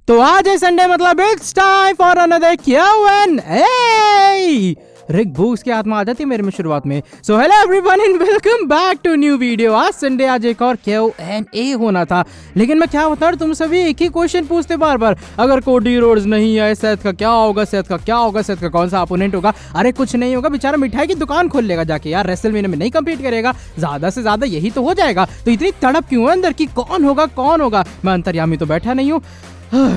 तो आज है संडे, मतलब it's time for another Q&A। Rick books की आत्मा आ जाती मेरे में शुरुआत में। So hello everyone and welcome back to new video. आज संडे, आज एक और Q&A होना था, लेकिन मैं क्या बताऊं, तुम सभी एक ही क्वेश्चन पूछते बार बार। अगर कोडी रोड्स नहीं आए, सेथ का क्या होगा, सेथ का क्या होगा, सेथ का कौन सा अपोनेंट होगा। अरे कुछ नहीं होगा, बेचारा मिठाई की दुकान खोल लेगा जाके यार, रेसलमेनिया में नहीं कम्पीट करेगा, ज्यादा से ज्यादा यही तो हो जाएगा। तो इतनी तड़प क्यों है अंदर की कौन होगा कौन होगा। मैं अंतर्यामी तो बैठा नहीं हूँ।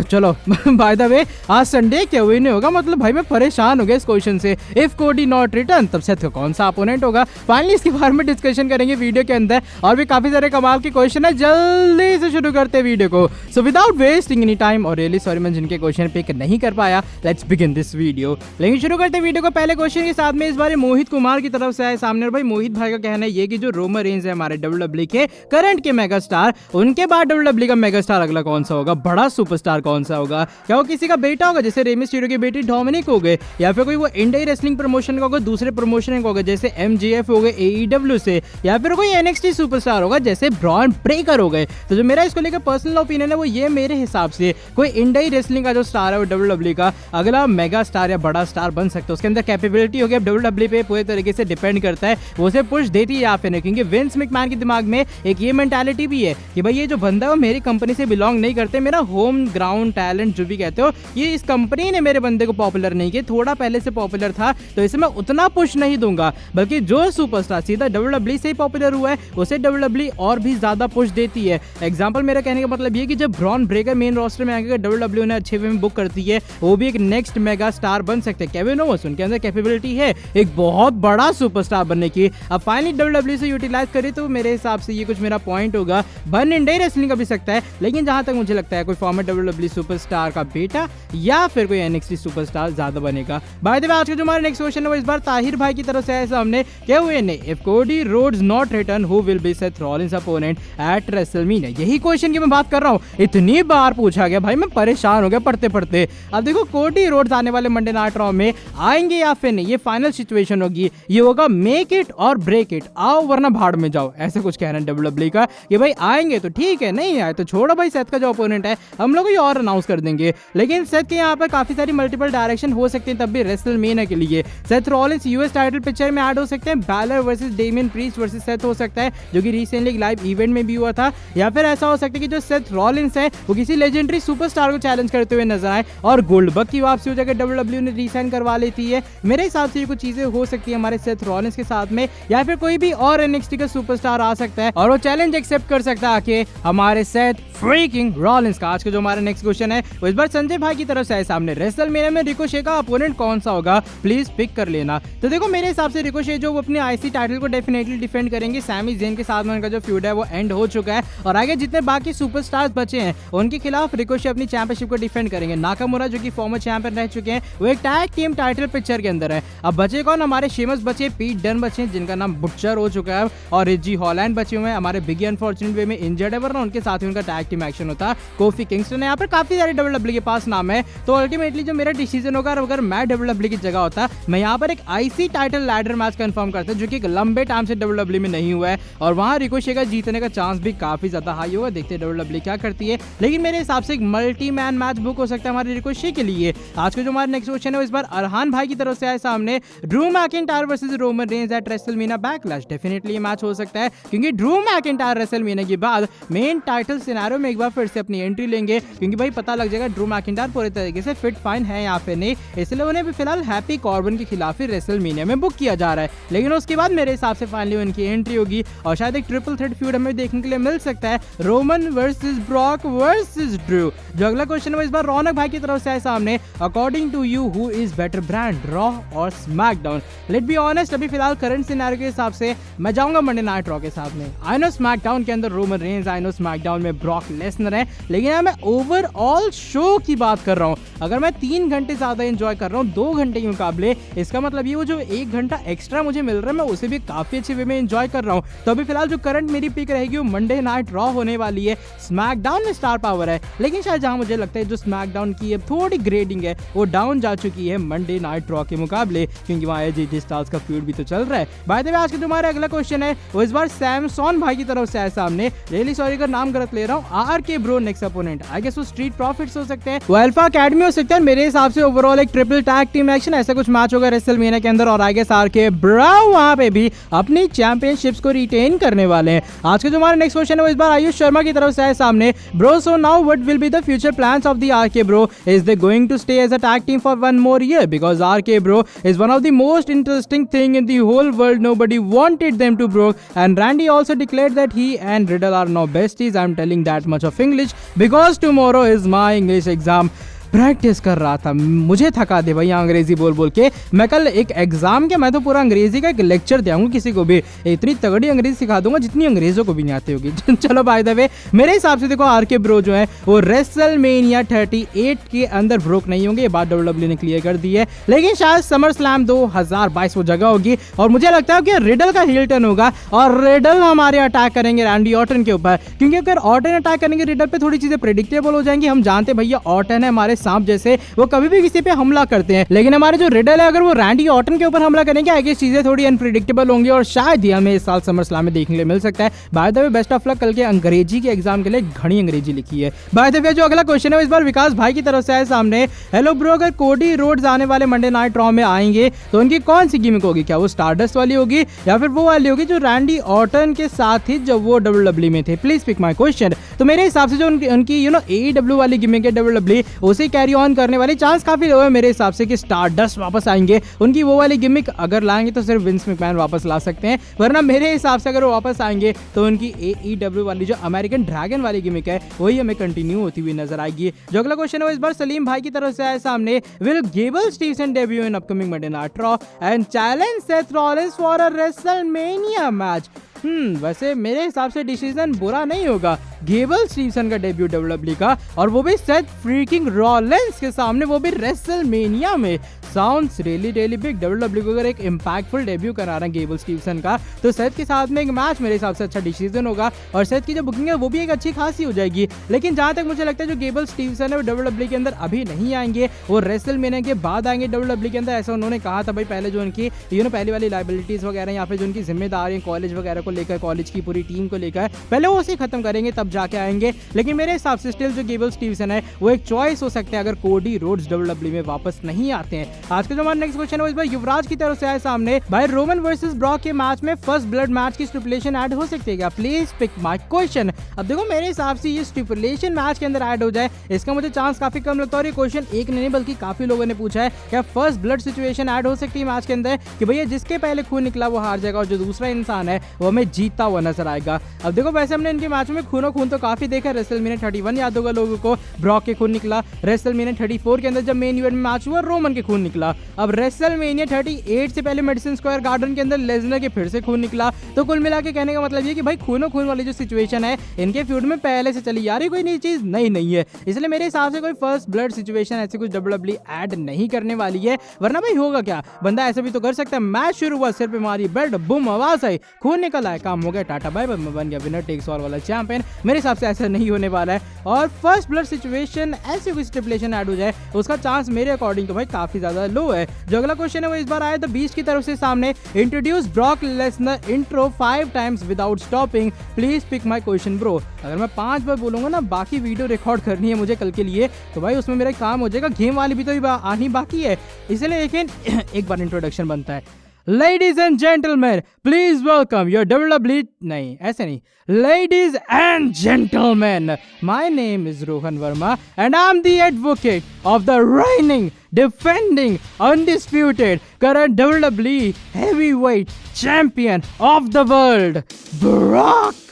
चलो बाय द वे, आज संडे क्या हुई नहीं होगा, मतलब भाई मैं परेशान हो गया इस क्वेश्चन से। इफ कोडी नॉट रिटर्न तब सेथ का कौन सा अपोनेंट होगा। फाइनली इसके बारे में डिस्कशन करेंगे वीडियो के अंदर, और भी काफी सारे कमाल के क्वेश्चन है। जल्दी से शुरू करते हैं वीडियो को। So without wasting any time, और रियली सॉरी मैं जिनके क्वेश्चन पिक नहीं कर पाया, लेट्स बिगिन दिस वीडियो। लेकिन शुरू करते हैं वीडियो को पहले क्वेश्चन के साथ में। इस बार मोहित कुमार की तरफ से आए सामने, और भाई मोहित भाई का कहना है ये कि जो रोमन रेंज है हमारे WWE के करंट के मेगा स्टार, उनके बाद WWE का मेगा स्टार अगला कौन सा होगा, बड़ा सुपरस्टार कौन सा होगा। क्या वो किसी का बेटा होगा, जैसे रेमी स्टीरियो की बेटी डोमिनिक हो गए, या फिर कोई वो इंडिया रेसलिंग प्रमोशन का होगा, दूसरे प्रमोशन का होगा जैसे MJF हो गए AEW से, या फिर कोई NXT सुपरस्टार होगा जैसे ब्रॉन ब्रेकर हो गए। तो जो मेरा इसको लेकर पर्सनल ओपिनियन है वो ये, मेरे हिसाब से कोई इंडिया रेसलिंग का जो स्टार है वो WWE का अगला मेगा स्टार या बड़ा स्टार बन सकता है। उसके अंदर कैपेबिलिटी हो गया, WWE पे पूरे तरीके से डिपेंड करता है वो उसे पुश देती है या फिर नहीं, क्योंकि विंस मैकमैन के दिमाग में एक ये मेंटालिटी भी है कि भाई ये जो बंदा है वो मेरी कंपनी से बिलोंग नहीं करते, मेरा होम ग्राउंड टैलेंट जो भी कहते हो, ये इस कंपनी ने मेरे बंदे को पॉपुलर नहीं किया, थोड़ा पहले से पॉपुलर था तो इसे मैं उतना पुश नहीं दूंगा, बल्कि जो सुपरस्टार सीधा WWE से ही पॉपुलर हुआ है उसे WWE और भी ज्यादा पुश देती है। एग्जांपल मेरा कहने का मतलब ये कि जब ब्रॉन ब्रेकर मेन रोस्टर में आएगा, WWE ने अच्छे वे में बुक करती है, वो भी एक नेक्स्ट मेगा स्टार बन सकते हैं। केविन ओवंस, उनके अंदर कैपेबिलिटी है एक बहुत बड़ा सुपरस्टार बनने की। अब फाइनली WWE से यूटिलाइज करे तो मेरे हिसाब से ये कुछ मेरा पॉइंट होगा। बन इंडिया रेसलिंग का भी सकता है, लेकिन जहां तक मुझे लगता है कोई फॉर्मर WWE सुपरस्टार का बेटा या फिर कोई NXT सुपरस्टार ज्यादा बनेगा। बाय द वे, आज का जो हमारा नेक्स्ट क्वेश्चन है वो इस बार ताहिर भाई की तरफ से है सामने। क्या हुए ने, if Cody Rhodes not return who will be Seth Rollins opponent eight WrestleMania. यही क्वेश्चन की मैं बात कर रहा हूं, इतनी बार पूछा गया भाई, मैं परेशान हो गया पढ़ते पढ़ते। अब देखो कोडी रोड्स आने वाले मंडे नाइट रॉ में आएंगे या फिर नहीं, ये फाइनल सिचुएशन होगी। ये होगा मेक इट और ब्रेक इट, आओ वरना भाड़ में जाओ, ऐसे कुछ कहना है WWE का कि भाई आएंगे तो ठीक है, नहीं आए तो छोड़ो भाई, सेथ का जो अपोनेंट है हम लोग ये और अनाउंस कर देंगे। लेकिन सेथ के यहाँ पर काफी सारी मल्टीपल डायरेक्शन हो सकती हैं, तब भी रेसलमेनिया के लिए Seth Rollins US title picture में ऐड हो सकते हैं, Balor versus Damien priest versus Seth हो सकता है, जो कि रिसेंटली लाइव इवेंट में भी हुआ था, या फिर ऐसा हो सकता है कि जो सेथ रॉलिंस है वो किसी लेजेंडरी सुपरस्टार को चैलेंज करते हुए नजर आए और गोल्डबर्ग की वापसी हो जाकर WWE ने रीसाइन करवा लेती है। मेरे हिसाब से ये कुछ चीजें हो सकती है हमारे सेथ रॉलिंस के साथ में, या फिर कोई भी और NXT का सुपरस्टार आ सकता है और वो चैलेंज एक्सेप्ट कर सकता है कि हमारे सेथ फ्रीकिंग रॉलिंस का। आज का जो हमारा नेक्स्ट क्वेश्चन है वो इस बार संजय भाई की तरफ से है सामने। रेसलमेनिया में रिकोशे का अपोनेंट कौन सा होगा, प्लीज पिक कर लेना। तो देखो मेरे हिसाब से रिकोशे जो वो अपने IC टाइटल को डेफिनेटली डिफेंड करेंगे। सैमी ज़ेन के साथ में उनका जो फ्यूड है वो एंड हो चुका है, और आगे जितने बाकी सुपरस्टार्स बचे हैं उनके खिलाफ रिकोशे अपनी चैंपियनशिप को डिफेंड करेंगे। नाकामुरा जो कि फॉर्मर चैंपियन रह चुके हैं, वो एक टैग टीम टाइटल पिक्चर के अंदर है। अब बचे कौन, हमारे शेमस बचे, पीट डन बचे जिनका नाम बुटचर हो चुका है, और रिजी हॉलैंड बचे हुए हैं। हमारे बिगी अनफॉर्चुनेट वे में इंजर्ड है, वरना उनके साथ ही उनका टैग टीम एक्शन होता। कोफी किंगस्टन है, यहाँ पर काफी सारे WWE के पास नाम है। तो अल्टीमेटली जो मेरा डिसीजन होगा, अगर मैं WWE की जगह होता, मैं यहाँ पर एक IC title ladder match confirm करता, जो कि एक लंबे टाइम से WWE में नहीं हुआ है, और वहां रिकोशे का जीतने का चांस भी काफी ज्यादा हाई होगा। देखते हैं WWE क्या करती है, लेकिन मेरे हिसाब से एक मल्टी मैन मैच बुक हो सकता है हमारे रिकोशे के लिए। आज का जो हमारा नेक्स्ट क्वेश्चन है वो इस बार अरहान भाई की तरफ से आए सामने। Drew McIntyre versus Roman range at WrestleMania backlash. Definitely ये मैच हो सकता है, क्योंकि ड्रू मैकिंटायर रेसलमेनिया के बाद मेन टाइटल सिनेरियो में एक बार फिर से अपनी एंट्री लेंगे, क्योंकि भाई पता लग जाएगा ड्रू मैकिंटायर पूरे तरीके से फिट फाइन है या फिर नहीं, इसलिए उन्हें भी फिलहाल हैप्पी कॉर्बन के खिलाफ ही रेसलमेनिया में बुक किया जा रहा है। लेकिन उसके बाद मेरे हिसाब से फाइनली उनकी एंट्री होगी, और शायद एक ट्रिपल थ्रेट फ्यूड हमें देखने के लिए मिल सकता है, Roman versus Brock versus Drew. जो अगला क्वेश्चन है वो इस बार रौनक भाई की तरफ से है सामने। According to you who is better brand, Raw और स्मैकडाउन? लेट बी ऑनेस्ट, अभी फिलहाल करंट सिनेरियो के हिसाब से मैं जाऊंगा मंडे नाइट रॉ के साथ में। आई नो स्मैकडाउन के अंदर Roman Reigns, I know SmackDown में ब्रॉक लेसनर है, लेकिन मैं ओवरऑल शो की बात कर रहा हूँ। अगर मैं 3 घंटे ज्यादा एंजॉय कर रहा हूँ 2 घंटे के मुकाबले, इसका मतलब ये वो जो 1 घंटा एक्स्ट्रा मुझे मिल रहा है मैं उसे भी काफी अच्छे वे में एंजॉय कर रहा हूँ। तो अभी फिलहाल जो करंट मेरी पिक रहेगी वो मंडे नाइट रॉ होने वाली है। स्मैकडाउन में स्टार पावर है, लेकिन शायद जहां मुझे लगता है जो स्मैकडाउन की अब थोड़ी ग्रेडिंग है वो डाउन जा चुकी है मंडे नाइट रॉ के मुकाबले, क्योंकि वहाँ AJ स्टार्स का फ्यूड भी तो चल रहा है। बाय द वे, आज का जो हमारा अगला क्वेश्चन है वो इस बार सैमसॉन भाई की तरफ से है सामने। रियली सॉरी अगर नाम गलत ले रहा हूँ। RK bro next opponent, I guess वो स्ट्रीट प्रॉफिट्स हो सकते हैं, वो अल्फा अकेडमी हो सकता है। मेरे हिसाब से ओवरऑल एक ट्रिपल टैग टीम एक्शन ऐसा कुछ मैच होगा रेसलमेनिया के अंदर, और आगे सार के ब्रो वहां पे भी अपनी चैंपियनशिप्स को रिटेन करने वाले हैं। आज का जो हमारा नेक्स्ट क्वेश्चन है वो इस बार आयुष शर्मा की तरफ से है सामने। Bro, so now what will be the future plans of the RK bro? Is they going to stay as a tag team for one more year? Because RK bro is one of the most interesting thing in the whole world. Nobody wanted them to broke, and Randy also declared that he and Riddle are now besties. I'm telling that much of English because tomorrow is my English exam. Practice कर रहा था, मुझे थका दे भैया अंग्रेजी बोल बोल के। मैं कल एक एग्जाम के मैं तो पूरा अंग्रेजी का एक लेक्चर दे आऊंगा, किसी को भी इतनी तगड़ी अंग्रेजी सिखा दूंगा जितनी अंग्रेजों को भी नहीं आती होगी। चलो बाय द वे, मेरे हिसाब से देखो आरके ब्रो जो है वो रेसलमेनिया 38 के अंदर ब्रोक नहीं होंगे, ये बात डब्ल्यूडब्ल्यू ने क्लियर कर दी है। लेकिन शायद समर स्लैम 2022 वो जगह होगी, और मुझे लगता है कि रिडल का हील टर्न होगा और रिडल हमारे अटैक करेंगे रैंडी ऑर्टन के ऊपर, क्योंकि अगर ऑर्टन अटैक करेंगे रिडल पे थोड़ी चीजें प्रेडिक्टेबल हो जाएंगी। हम जानते हैं भैया ऑर्टन है हमारे सांप जैसे, वो कभी भी किसी पे हमला करते हैं, लेकिन हमारे जो रिडल है अगर वो रैंडी ऑर्टन के ऊपर हमला करेंगे आगे चीजें थोड़ी अनप्रेडिक्टेबल होंगी, और शायद ही हमें इस साल समर स्लैम में देखने को मिल सकता है। By the way best of luck कल के अंग्रेजी के एग्जाम के लिए, घनी अंग्रेजी लिखी है। बाय द वे जो अगला क्वेश्चन है इस बार विकास भाई की तरफ से है सामने। हेलो ब्रो, अगर कोडी रोड्स आने वाले मंडे नाइट रॉ में आएंगे तो उनकी कौन सी गिमिक होगी? क्या वो स्टारडस्ट वाली होगी या फिर वो वाली होगी जो रैंडी ऑर्टन के साथ ही जब वो डब्ल्यूडब्ल्यू में थे? Please pick my question. तो मेरे हिसाब से जो उनकी एईडब्ल्यू वाली गिमिक है डब्ल्यूडब्ल्यू उसे कैरी ऑन करने वाली चांस काफी लो है मेरे हिसाब से कि स्टारडस्ट वापस आएंगे। उनकी वो वाली गिमिक अगर लाएंगे तो सिर्फ विंस मैकमैन वापस ला सकते हैं, वरना मेरे हिसाब से अगर वो वापस आएंगे तो उनकी एईडब्ल्यू वाली जो अमेरिकन ड्रैगन वाली गिमिक है वही हमें कंटिन्यू होती हुई नजर आएगी। जो अगला क्वेश्चन है वो इस बार सलीम भाई की तरफ से आए सामने। Will Gable Steveson debut in upcoming Monday night Raw and challenge Seth Rollins for a WrestleMania match? वैसे मेरे हिसाब से डिसीजन बुरा नहीं होगा, गेबल स्टीवसन का डेब्यू डब्ल्यूडब्ल्यू का, और वो भी सेथ फ्रीकिंग रॉलिंस के सामने, वो भी रेसलमेनिया में। Sounds really really big. WW को अगर एक इंपैक्टफुल डेब्यू करा रहे हैं गेबल स्टीवसन का, तो सेथ के साथ में एक मैच मेरे हिसाब से अच्छा डिसीजन होगा, और सेथ की जो बुकिंग है वो भी एक अच्छी खासी हो जाएगी। लेकिन जहां तक मुझे लगता है जो गेबल स्टीवसन है वो डब्ल्यूडब्ल्यू के अंदर अभी नहीं आएंगे, वो रेसलमेनिया के बाद आएंगे डब्ल्यूडब्ल्यू के अंदर, ऐसा उन्होंने कहा था भाई। पहले जो उनकी पहली वाली लाइबिलिटीज वगैरह या फिर जो उनकी जिम्मेदारी कॉलेज वगैरह को लेकर, कॉलेज की पूरी टीम को लेकर, पहले वो उसे खत्म करेंगे तब जाके आएंगे। लेकिन मेरे हिसाब से स्टिल जो गेबल स्टीवसन है वो एक चॉइस हो सकते हैं अगर कोडी रोड्स डब्ल्यूडब्ल्यू में वापस नहीं आते हैं। आज का जो हमारा नेक्स्ट क्वेश्चन है वो इस बार युवराज की तरफ से आए सामने। भाई रोमन वर्सेस ब्रॉक के मैच में फर्स्ट ब्लड मैच की स्टिपुलेशन ऐड हो सकती है क्या? Please pick my question. अब देखो मेरे हिसाब से ये स्टिपुलेशन मैच के अंदर ऐड हो जाए इसका मुझे चांस काफी कम लगता है, और ये क्वेश्चन एक नहीं बल्कि काफी लोगों ने पूछा है क्या फर्स्ट ब्लड सिचुएशन ऐड हो सकती है मैच के अंदर, कि भैया जिसके पहले खून निकला वो हार जाएगा और जो दूसरा इंसान है वो हमें जीतता हुआ नजर आएगा। अब देखो वैसे हमने इनके मैच में खून तो काफी देखा। रेसलमेनिया 31 याद होगा लोगों को, ब्रॉक के खून निकला। रेसलमेनिया 34 के अंदर जब मेन इवेंट में मैच हुआ रोमन के खून निकला। अब रेसलमेनिया 38 से पहले मेडिसिन स्क्वायर गार्डन के अंदर लेसनर के फिर से खून निकला। तो कुल मिला के कहने का मतलब ये कि भाई खून वाली जो सिचुएशन है इनके फ्यूड में पहले से चली आ रही, कोई नई चीज नहीं है। इसलिए मेरे हिसाब से कोई फर्स्ट ब्लड सिचुएशन ऐसे कुछ डब्ल्यूडब्ल्यू ऐड नहीं करने वाली है, वरना भाई होगा क्या, बंदा ऐसे भी तो कर सकता है। मैच शुरू हुआ, सिर पे मारी बेल्ट, बूम आवाज आई, खून निकल आया, काम हो गया, टाटा बाय बाय, बन गया विनर टेक्स ऑल वाला चैंपियन। मेरे हिसाब से ऐसा नहीं होने वाला है, और फर्स्ट ब्लड सिचुएशन ऐसी कोई स्टिपुलेशन ऐड हो जाए उसका चांस मेरे अकॉर्डिंग तो भाई काफी ज्यादा लो है। जो अगला क्वेश्चन है वो इस बार आया द बीस्ट की तरफ से सामने। Introduce Brock Lesnar intro 5 times without stopping, please pick my question bro. अगर मैं 5 बार बोलूंगा ना, बाकी वीडियो रिकॉर्ड करनी है मुझे कल के लिए, तो भाई उसमें मेरा काम हो जाएगा, गेम वाली भी तो आनी बाकी है, इसलिए लेकिन एक बार इंट्रोडक्शन बनता है। Ladies and gentlemen, please welcome your WWE, नहीं ऐसे नहीं, ladies and gentlemen, my name is Rohan Verma and I'm the advocate of the reigning, defending, undisputed current WWE heavyweight champion of the world, Brock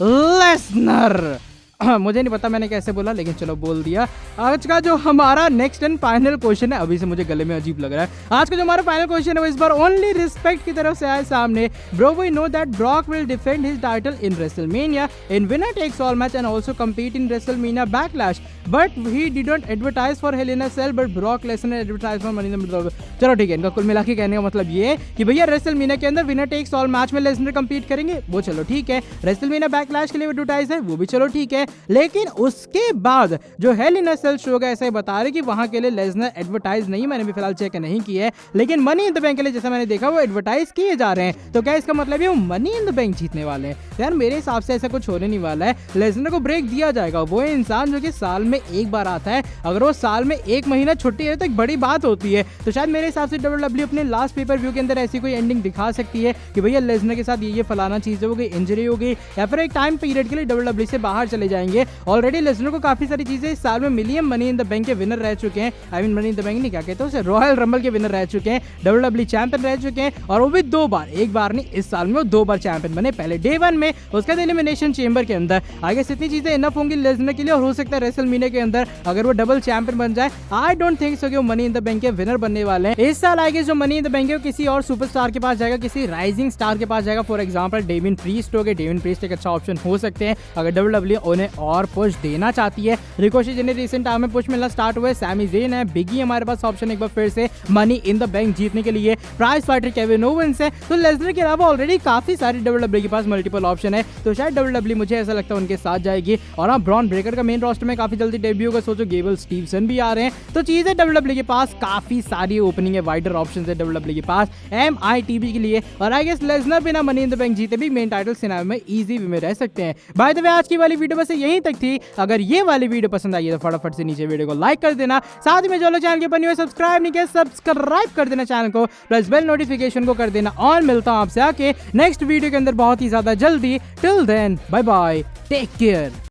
Lesnar। मुझे नहीं पता मैंने कैसे बोला, लेकिन चलो बोल दिया। आज का जो हमारा नेक्स्ट एंड फाइनल क्वेश्चन है, अभी से मुझे गले में अजीब लग रहा है, आज का जो हमारा फाइनल क्वेश्चन है वो इस बार ओनली रिस्पेक्ट की तरफ से आया सामने। Bro we know that Brock will defend his title in WrestleMania in winner takes all match and also compete in WrestleMania Backlash, but he didn't advertise for Hell in a Cell, but Brock Lesnar advertised for Money in the Bank। चलो ठीक है, इनका कुल मिला के कहने का मतलब ये है कि भैया रेसलमेनिया के अंदर विनर टेक्स ऑल मैच में लेसनर कंपीट करेंगे, वो चलो ठीक है। रेसलमेनिया बैकलैश के लिए एडवर्टाइज है, वो भी चलो ठीक है। लेकिन उसके बाद जो हेल इन अ सेल शो का ऐसा ही बता रहे कि वहां के लिए लेसनर एडवर्टाइज नहीं, मैंने भी फिलहाल चेक नहीं किया है, लेकिन मनी इन द बैंक के लिए जैसा मैंने देखा वो एडवर्टाइज किए जा रहे हैं। तो क्या इसका मतलब है वो मनी इन द बैंक जीतने वाले हैं? यार मेरे हिसाब से ऐसा कुछ होने नहीं वाला है। लेसनर को ब्रेक दिया जाएगा, वो इंसान जो कि साल में एक बार आता है, अगर वो साल में 1 महीना छुट्टी है तो एक बड़ी बात होती है। तो शायद मेरे हिसाब से WWE अपने लास्ट पेपर व्यू के अंदर ऐसी कोई एंडिंग दिखा सकती है कि भैया लेसनर के साथ ये फलाना चीज़ हो गई, इंजरी हो गई, या फिर एक टाइम पीरियड के लिए WWE से बाहर चले जाएंगे। ऑलरेडी लेसनर को काफी सारी चीजें इस साल में मिली है, मनी इन द बैंक के विनर रह चुके हैं, I mean money in the bank नहीं क्या कहते हैं उसे, रॉयल रंबल के विनर रह चुके हैं, WWE चैंपियन रह चुके हैं, और वो भी 2 बार, एक बार नहीं, इस साल में वो 2 बार चैंपियन बने, पहले डे 1 में, उसके बाद एलिमिनेशन चेंबर के अंदर। आगे इतनी चीजें इनफ होंगी लेसनर के लिए, और हो सकता है रेसलमेनिया के अंदर अगर वो डबल चैंपियन बन जाए, आई डोंट थिंक सो कि वो मनी इन द बैंक के विनर बनने वाले हैं। इस साल आगे जो मनी इन द बैंक है वो किसी और सुपरस्टार के पास जाएगा, किसी राइजिंग स्टार के पास जाएगा। फॉर एग्जांपल डेमिन प्रीस्ट हो गए, डेमिन प्रीस्ट एक अच्छा ऑप्शन हो सकते हैं अगर WWE उन्हें और पुश देना चाहती है। रिकोशी जिन्हें रिसेंट टाइम में पुश मिलना स्टार्ट हुआ है, सैमी ज़ेन है, बिगी हमारे पास ऑप्शन एक बार फिर से मनी इन द बैंक जीतने के लिए, प्राइस फाइटर केविन ओवेंस है। तो लेसनर के अलावा ऑलरेडी काफी सारी WWE के पास मल्टीपल ऑप्शन है, तो शायद WWE मुझे ऐसा लगता है उनके साथ जाएगी। और हाँ, ब्रॉन ब्रेकर का मेन रोस्टर में काफी जल्दी डेब्यू होगा, सोचो गेबल स्टीवसन भी आ रहे हैं, तो चीजें WWE के पास काफी सारी ओपनिंग है, वाइडर ऑप्शन है WWE के पास MITV के लिए। और आई गेस लेसनर बिना मनी इन द बैंक जीते भी मेन टाइटल सिनेमा में इजी वे में रह सकते हैं। बाय द वे आज की वाली वीडियो बस यहीं तक थी। अगर ये वाली वीडियो पसंद आई है तो फटाफट से नीचे वीडियो को लाइक कर देना, साथ ही में जो लोग चैनल के बने हुए सब्सक्राइब नहीं किया सब्सक्राइब कर देना चैनल को, प्लस बेल नोटिफिकेशन को कर देना। और मिलता हूं आपसे आके नेक्स्ट वीडियो के अंदर बहुत ही ज्यादा जल्दी। Till then bye bye, take care.